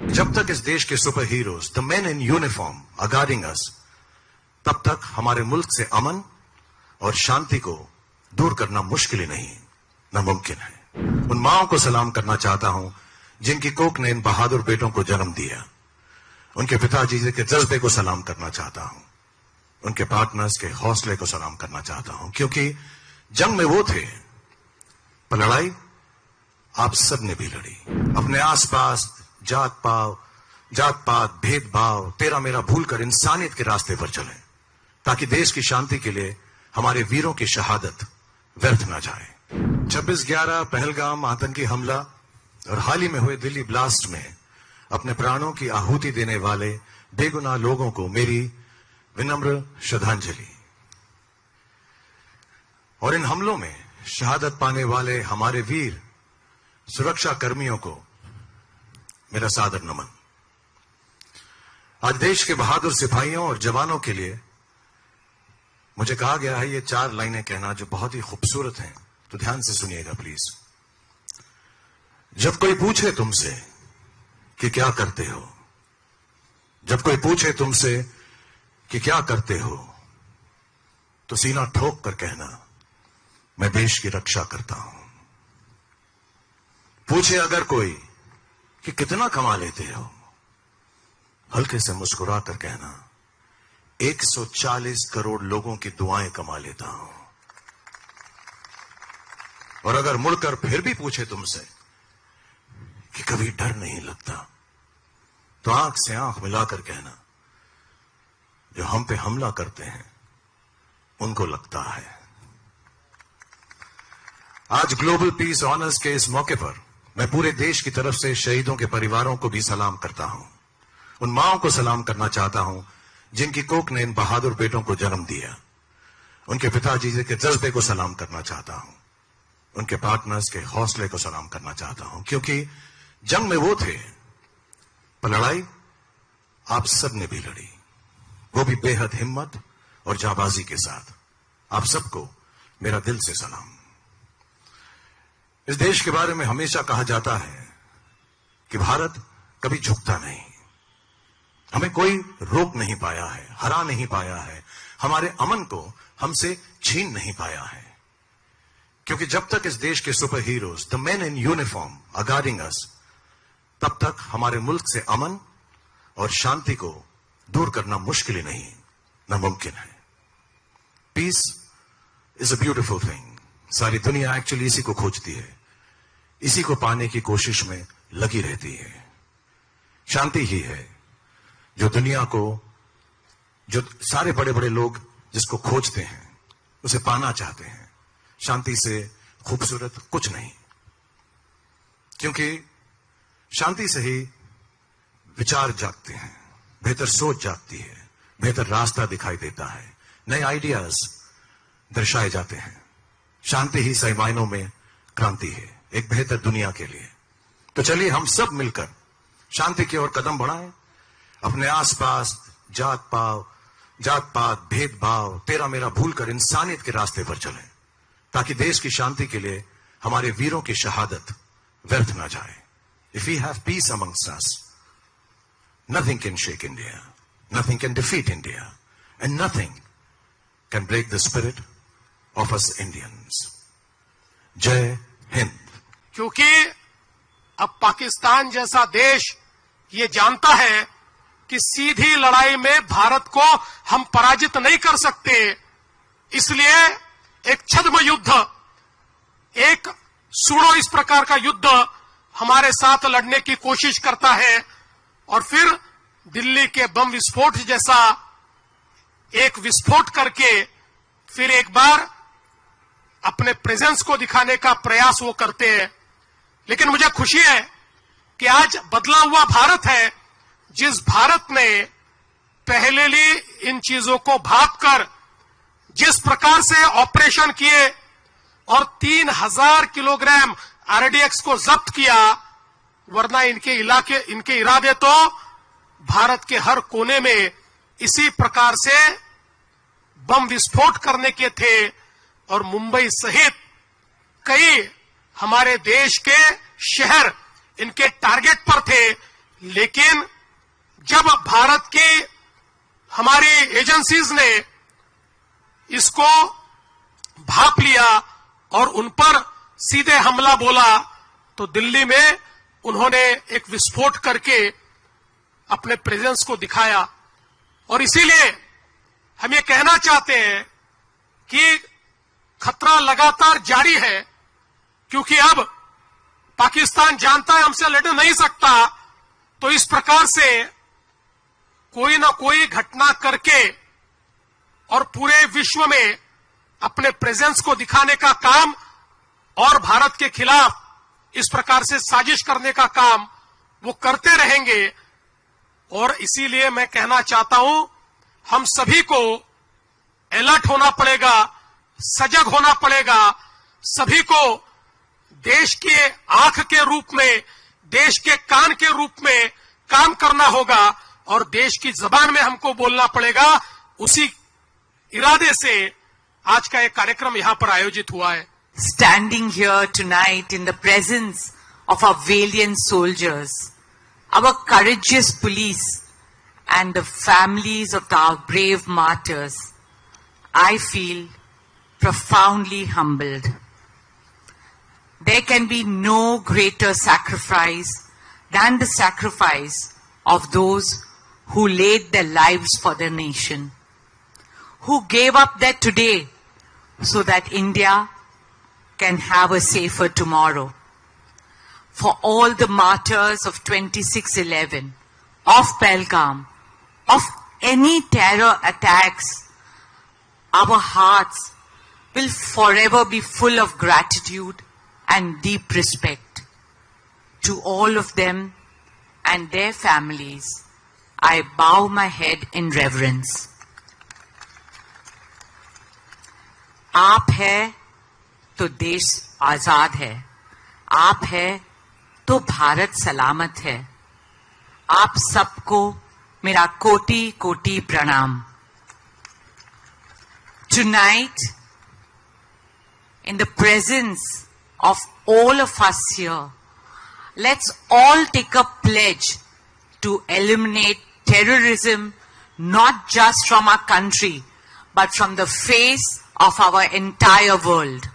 जब तक इस देश के super heroes, the men in uniform are guarding us, तब तक हमारे मुल्क से अमन और शांति को दूर करना मुश्किल ही नहीं, नामुमकिन है। उन माओं को सलाम करना चाहता हूं जिनकी कोख ने इन बहादुर बेटों को जन्म दिया। उनके पिताजी के जज्बे को सलाम करना चाहता हूं, उनके पार्टनर्स के हौसले को सलाम करना चाहता हूं, क्योंकि जंग में वो थे पर लड़ाई आप सब ने भी लड़ी। अपने आसपास जात पात भेदभाव तेरा मेरा भूलकर इंसानियत के रास्ते पर चलें, ताकि देश की शांति के लिए हमारे वीरों की शहादत व्यर्थ ना जाए। 26/11 पहलगाम आतंकी हमला और हाल ही में हुए दिल्ली ब्लास्ट में अपने प्राणों की आहुति देने वाले बेगुनाह लोगों को मेरी विनम्र श्रद्धांजलि। और इन हमलों में शहादत पाने वाले हमारे वीर सुरक्षा कर्मियों को मेरा सादर नमन। आज देश के बहादुर सिपाहियों और जवानों के लिए मुझे कहा गया है ये 4 लाइनें कहना जो बहुत ही खूबसूरत हैं, तो ध्यान से सुनिएगा प्लीज। जब कोई पूछे तुमसे कि क्या करते हो, जब कोई पूछे तुमसे कि क्या करते हो, तो सीना ठोक कर कहना मैं देश की रक्षा करता हूं। पूछे अगर कोई कि कितना कमा लेते हो, हल्के से मुस्कुरा कर कहना 140 करोड़ लोगों की दुआएं कमा लेता हूं। और अगर मुड़कर फिर भी पूछे तुमसे कि कभी डर नहीं लगता, तो आंख से आंख मिलाकर कहना जो हम पे हमला करते हैं उनको लगता है। आज ग्लोबल पीस ऑनर्स के इस मौके पर मैं पूरे देश की तरफ से शहीदों के परिवारों को भी सलाम करता हूं। उन माओं को सलाम करना चाहता हूं जिनकी कोख ने इन बहादुर बेटों को जन्म दिया। उनके पिताजी के जज्बे को सलाम करना चाहता हूं, उनके पार्टनर्स के हौसले को सलाम करना चाहता हूं, क्योंकि जंग में वो थे पर लड़ाई आप सब ने भी लड़ी, वो भी बेहद हिम्मत और जाबाजी के साथ। आप सबको मेरा दिल से सलाम। इस देश के बारे में हमेशा कहा जाता है कि भारत कभी झुकता नहीं। हमें कोई रोक नहीं पाया है, हरा नहीं पाया है, हमारे अमन को हमसे छीन नहीं पाया है, क्योंकि जब तक इस देश के super heroes, the men in uniform are guarding us, तब तक हमारे मुल्क से अमन और शांति को दूर करना मुश्किल ही नहीं, नामुमकिन है। Peace is a beautiful thing. सारी दुनिया एक्चुअली इसी को खोजती है, इसी को पाने की कोशिश में लगी रहती है। शांति ही है जो दुनिया को, जो सारे बड़े बड़े लोग जिसको खोजते हैं, उसे पाना चाहते हैं। शांति से खूबसूरत कुछ नहीं, क्योंकि शांति से ही विचार जागते हैं, बेहतर सोच जागती है, बेहतर रास्ता दिखाई देता है, नए आइडियाज दर्शाए जाते हैं। शांति ही सही मायनों में क्रांति है एक बेहतर दुनिया के लिए। तो चलिए हम सब मिलकर शांति की ओर कदम बढ़ाएं, अपने आसपास जात पात भेदभाव तेरा मेरा भूलकर इंसानियत के रास्ते पर चलें, ताकि देश की शांति के लिए हमारे वीरों की शहादत व्यर्थ ना जाए। If we have peace amongst us, nothing can shake India, nothing can defeat India, and nothing can break the spirit of us Indians. जय हिंद। क्योंकि अब पाकिस्तान जैसा देश ये जानता है कि सीधी लड़ाई में भारत को हम पराजित नहीं कर सकते, इसलिए एक छद्म युद्ध, एक सुनो इस प्रकार का युद्ध हमारे साथ लड़ने की कोशिश करता है। और फिर दिल्ली के बम विस्फोट जैसा एक विस्फोट करके फिर एक बार अपने प्रेजेंस को दिखाने का प्रयास वो करते हैं। लेकिन मुझे खुशी है कि आज बदला हुआ भारत है, जिस भारत ने पहले ही इन चीजों को भांपकर जिस प्रकार से ऑपरेशन किए और 3000 किलोग्राम आरडीएक्स को जब्त किया, वरना इनके इरादे तो भारत के हर कोने में इसी प्रकार से बम विस्फोट करने के थे। और मुंबई सहित कई हमारे देश के शहर इनके टारगेट पर थे, लेकिन जब भारत की हमारी एजेंसीज ने इसको भांप लिया और उन पर सीधे हमला बोला, तो दिल्ली में उन्होंने एक विस्फोट करके अपने प्रेजेंस को दिखाया। और इसीलिए हम ये कहना चाहते हैं कि खतरा लगातार जारी है, क्योंकि अब पाकिस्तान जानता है हमसे लड़ नहीं सकता, तो इस प्रकार से कोई ना कोई घटना करके और पूरे विश्व में अपने प्रेजेंस को दिखाने का काम और भारत के खिलाफ इस प्रकार से साजिश करने का काम वो करते रहेंगे। और इसीलिए मैं कहना चाहता हूं, हम सभी को अलर्ट होना पड़ेगा, सजग होना पड़ेगा, सभी को देश के आंख के रूप में, देश के कान के रूप में काम करना होगा और देश की जबान में हमको बोलना पड़ेगा। उसी इरादे से आज का एक कार्यक्रम यहां पर आयोजित हुआ है। Standing here tonight in the presence of our valiant soldiers, our courageous police and the families of our brave martyrs, I feel profoundly humbled. There can be no greater sacrifice than the sacrifice of those who laid their lives for their nation, who gave up their today so that India can have a safer tomorrow. For all the martyrs of 26/11, of Pahalgam, of any terror attacks, our hearts will forever be full of gratitude and deep respect. To all of them and their families, I bow my head in reverence. आप है तो देश आजाद है, आप है तो भारत सलामत है। आप सबको मेरा कोटि कोटि प्रणाम। Tonight, in the presence of all of us here, let's all take a pledge to eliminate terrorism, not just from our country, but from the face of our entire world.